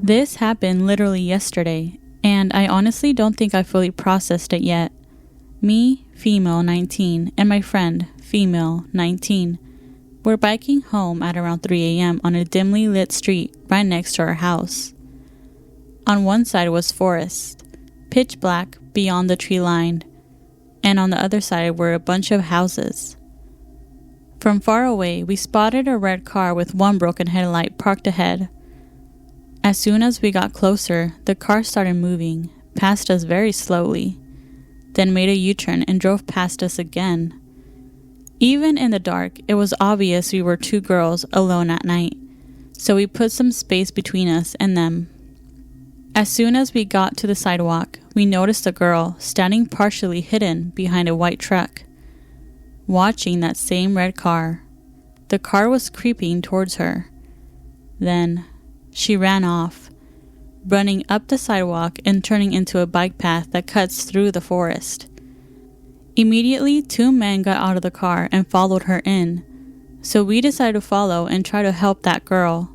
This happened literally yesterday, and I honestly don't think I fully processed it yet. Me, female 19, and my friend, female 19, were biking home at around 3 a.m. on a dimly lit street right next to our house. On one side was forest, pitch black beyond the tree line, and on the other side were a bunch of houses. From far away, we spotted a red car with one broken headlight parked ahead. As soon as we got closer, the car started moving, past us very slowly, then made a U-turn and drove past us again. Even in the dark, it was obvious we were two girls alone at night, so we put some space between us and them. As soon as we got to the sidewalk, we noticed a girl standing partially hidden behind a white truck, watching that same red car. The car was creeping towards her. Then she ran off, running up the sidewalk and turning into a bike path that cuts through the forest. Immediately, two men got out of the car and followed her in, so we decided to follow and try to help that girl.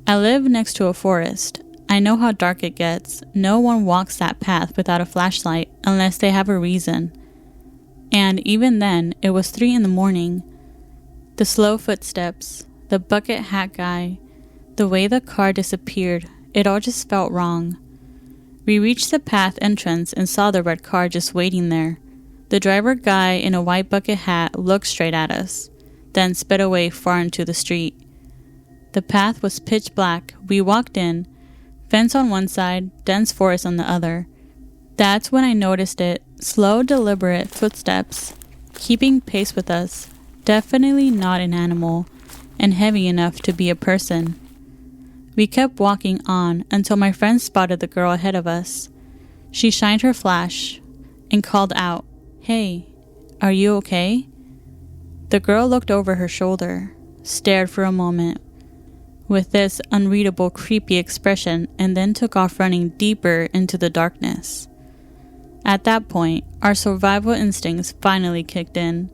I live next to a forest. I know how dark it gets. No one walks that path without a flashlight unless they have a reason. And even then, it was 3 a.m. The slow footsteps, the bucket hat guy, the way the car disappeared, it all just felt wrong. We reached the path entrance and saw the red car just waiting there. The driver guy in a white bucket hat looked straight at us, then sped away far into the street. The path was pitch black. We walked in, fence on one side, dense forest on the other. That's when I noticed it. Slow, deliberate footsteps, keeping pace with us. Definitely not an animal, and heavy enough to be a person. We kept walking on until my friend spotted the girl ahead of us. She shined her flash and called out, "Hey, are you okay?" The girl looked over her shoulder, stared for a moment with this unreadable, creepy expression, and then took off running deeper into the darkness. At that point, our survival instincts finally kicked in.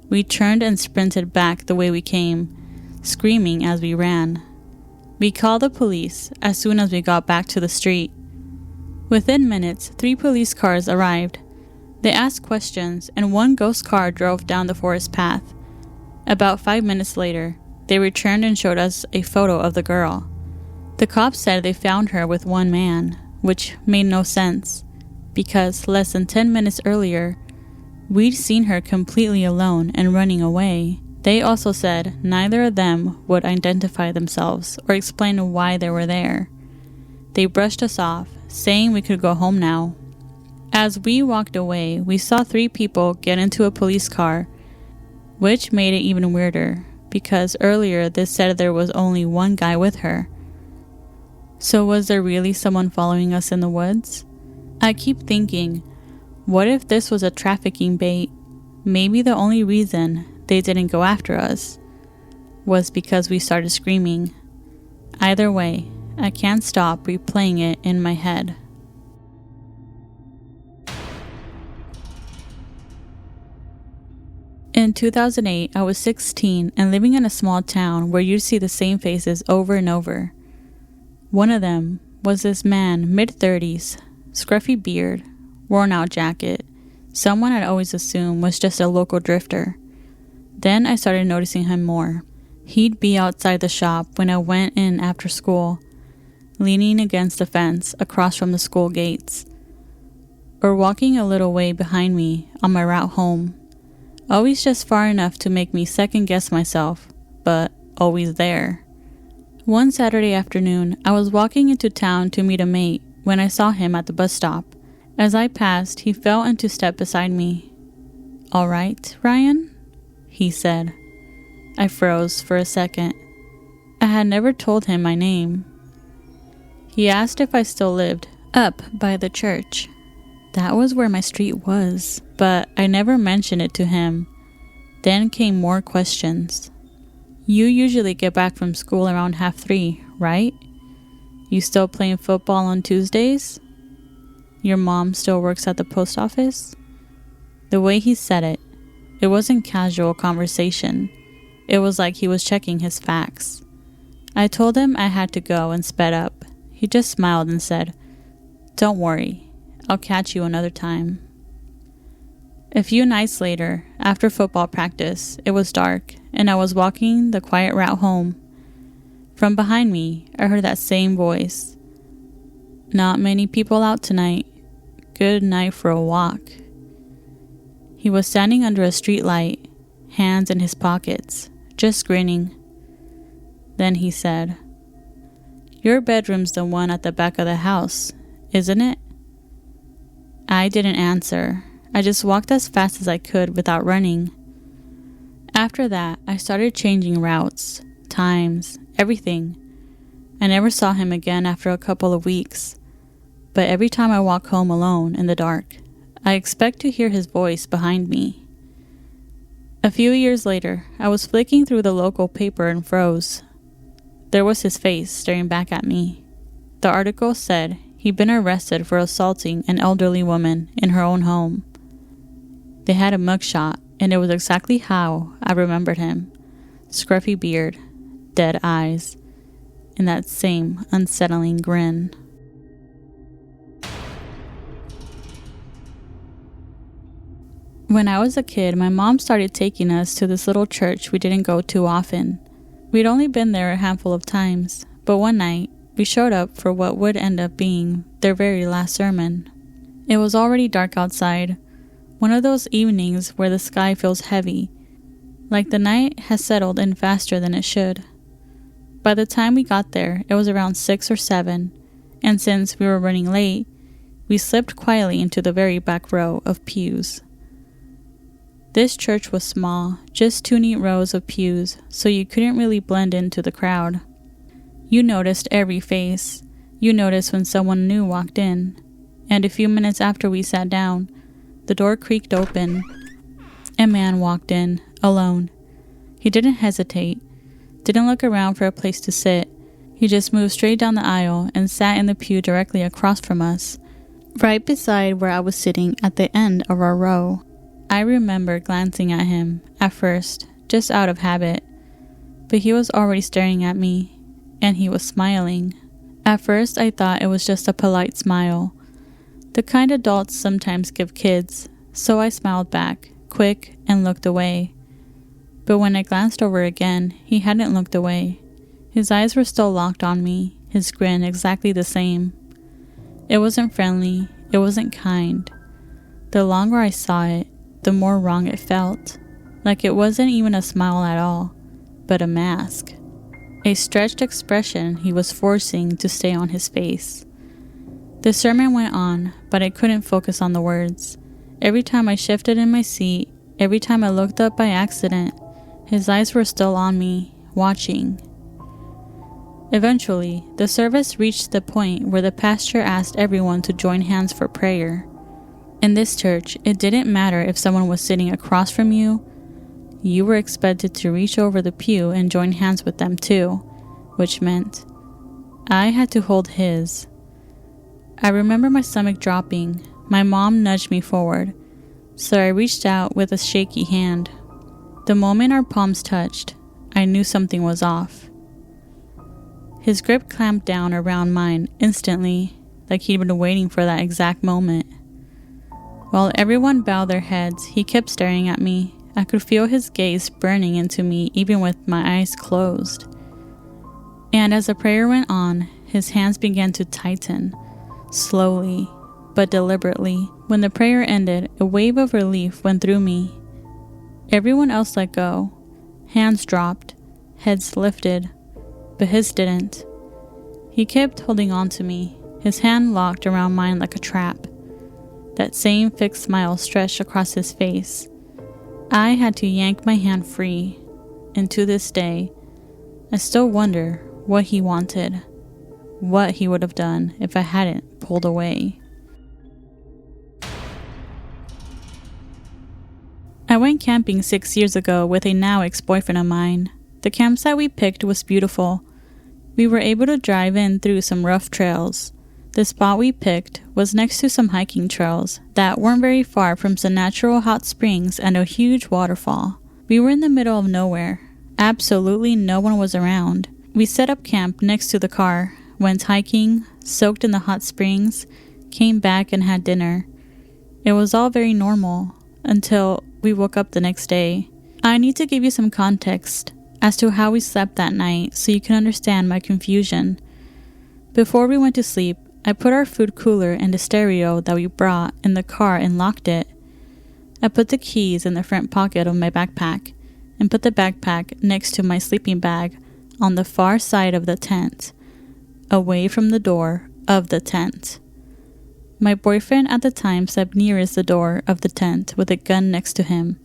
We turned and sprinted back the way we came, screaming as we ran. We called the police as soon as we got back to the street. Within minutes, 3 police cars arrived. They asked questions, and one ghost car drove down the forest path. About 5 minutes later, they returned and showed us a photo of the girl. The cops said they found her with one man, which made no sense, because less than 10 minutes earlier, we'd seen her completely alone and running away. They also said neither of them would identify themselves or explain why they were there. They brushed us off, saying we could go home now. As we walked away, we saw 3 people get into a police car, which made it even weirder, because earlier they said there was only one guy with her. So was there really someone following us in the woods? I keep thinking, what if this was a trafficking bait? Maybe the only reason they didn't go after us was because we started screaming. Either way, I can't stop replaying it in my head. In 2008, I was 16 and living in a small town where you'd see the same faces over and over. One of them was this man, mid-30s, scruffy beard, worn-out jacket, someone I'd always assumed was just a local drifter. Then I started noticing him more. He'd be outside the shop when I went in after school, leaning against the fence across from the school gates, or walking a little way behind me on my route home. Always just far enough to make me second-guess myself, but always there. One Saturday afternoon, I was walking into town to meet a mate when I saw him at the bus stop. As I passed, he fell into step beside me. "All right, Ryan?" he said. I froze for a second. I had never told him my name. He asked if I still lived up by the church. That was where my street was, but I never mentioned it to him. Then came more questions. "You usually get back from school around 2:30, right? You still playing football on Tuesdays? Your mom still works at the post office?" The way he said it wasn't casual conversation. It was like he was checking his facts. I told him I had to go and sped up. He just smiled and said, "Don't worry, I'll catch you another time." A few nights later, after football practice, it was dark and I was walking the quiet route home. From behind me, I heard that same voice. "Not many people out tonight. Good night for a walk." He was standing under a street light, hands in his pockets, just grinning. Then he said, "Your bedroom's the one at the back of the house, isn't it?" I didn't answer. I just walked as fast as I could without running. After that, I started changing routes, times, everything. I never saw him again after a couple of weeks, but every time I walk home alone in the dark, I expect to hear his voice behind me. A few years later, I was flicking through the local paper and froze. There was his face staring back at me. The article said he'd been arrested for assaulting an elderly woman in her own home. They had a mugshot, and it was exactly how I remembered him. Scruffy beard, dead eyes, and that same unsettling grin. When I was a kid, my mom started taking us to this little church we didn't go to often. We'd only been there a handful of times, but one night, we showed up for what would end up being their very last sermon. It was already dark outside, one of those evenings where the sky feels heavy, like the night has settled in faster than it should. By the time we got there, it was around 6 or 7, and since we were running late, we slipped quietly into the very back row of pews. This church was small, just 2 neat rows of pews, so you couldn't really blend into the crowd. You noticed every face. You noticed when someone new walked in, and a few minutes after we sat down, the door creaked open. A man walked in, alone. He didn't hesitate, didn't look around for a place to sit. He just moved straight down the aisle and sat in the pew directly across from us, right beside where I was sitting at the end of our row. I remember glancing at him, at first, just out of habit, but he was already staring at me, and he was smiling. At first, I thought it was just a polite smile, the kind adults sometimes give kids, so I smiled back, quick, and looked away. But when I glanced over again, he hadn't looked away. His eyes were still locked on me, his grin exactly the same. It wasn't friendly, it wasn't kind. The longer I saw it, the more wrong it felt, like it wasn't even a smile at all, but a mask. A stretched expression he was forcing to stay on his face. The sermon went on, but I couldn't focus on the words. Every time I shifted in my seat, every time I looked up by accident, his eyes were still on me, watching. Eventually, the service reached the point where the pastor asked everyone to join hands for prayer. In this church, it didn't matter if someone was sitting across from you. You were expected to reach over the pew and join hands with them too, which meant I had to hold his. I remember my stomach dropping. My mom nudged me forward, so I reached out with a shaky hand. The moment our palms touched, I knew something was off. His grip clamped down around mine instantly, like he'd been waiting for that exact moment. While everyone bowed their heads, he kept staring at me. I could feel his gaze burning into me even with my eyes closed. And as the prayer went on, his hands began to tighten, slowly but deliberately. When the prayer ended, a wave of relief went through me. Everyone else let go. Hands dropped, heads lifted, but his didn't. He kept holding on to me, his hand locked around mine like a trap. That same fixed smile stretched across his face. I had to yank my hand free, and to this day, I still wonder what he wanted, what he would have done if I hadn't pulled away. I went camping 6 years ago with a now ex-boyfriend of mine. The campsite we picked was beautiful. We were able to drive in through some rough trails. The spot we picked was next to some hiking trails that weren't very far from some natural hot springs and a huge waterfall. We were in the middle of nowhere. Absolutely no one was around. We set up camp next to the car, went hiking, soaked in the hot springs, came back and had dinner. It was all very normal until we woke up the next day. I need to give you some context as to how we slept that night so you can understand my confusion. Before we went to sleep, I put our food cooler and the stereo that we brought in the car and locked it. I put the keys in the front pocket of my backpack and put the backpack next to my sleeping bag on the far side of the tent, away from the door of the tent. My boyfriend at the time slept nearest the door of the tent with a gun next to him.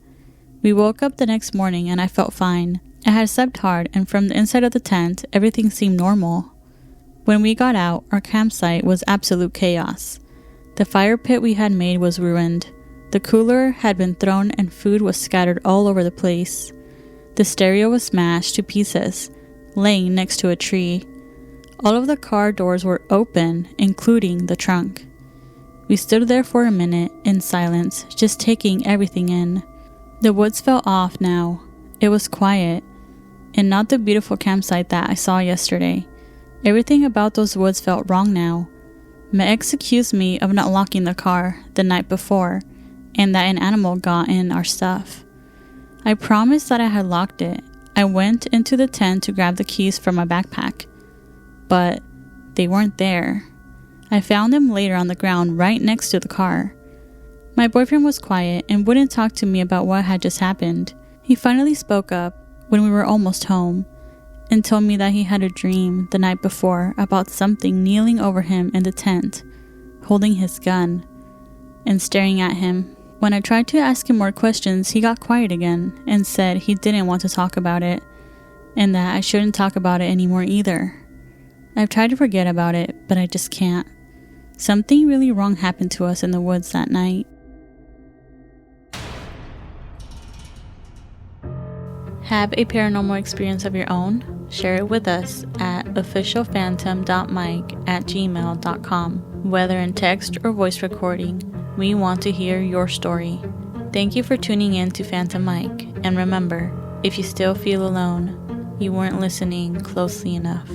We woke up the next morning and I felt fine. I had slept hard, and from the inside of the tent, everything seemed normal. When we got out, our campsite was absolute chaos. The fire pit we had made was ruined. The cooler had been thrown and food was scattered all over the place. The stereo was smashed to pieces, laying next to a tree. All of the car doors were open, including the trunk. We stood there for a minute in silence, just taking everything in. The woods felt off now. It was quiet, and not the beautiful campsite that I saw yesterday. Everything about those woods felt wrong now. My ex accused me of not locking the car the night before, and that an animal got in our stuff. I promised that I had locked it. I went into the tent to grab the keys from my backpack, but they weren't there. I found them later on the ground right next to the car. My boyfriend was quiet and wouldn't talk to me about what had just happened. He finally spoke up when we were almost home and told me that he had a dream the night before about something kneeling over him in the tent, holding his gun and staring at him. When I tried to ask him more questions, he got quiet again and said he didn't want to talk about it and that I shouldn't talk about it anymore either. I've tried to forget about it, but I just can't. Something really wrong happened to us in the woods that night. Have a paranormal experience of your own? Share it with us at officialphantom.mic@gmail.com. Whether in text or voice recording, we want to hear your story. Thank you for tuning in to Phantom Mic, and remember, if you still feel alone, you weren't listening closely enough.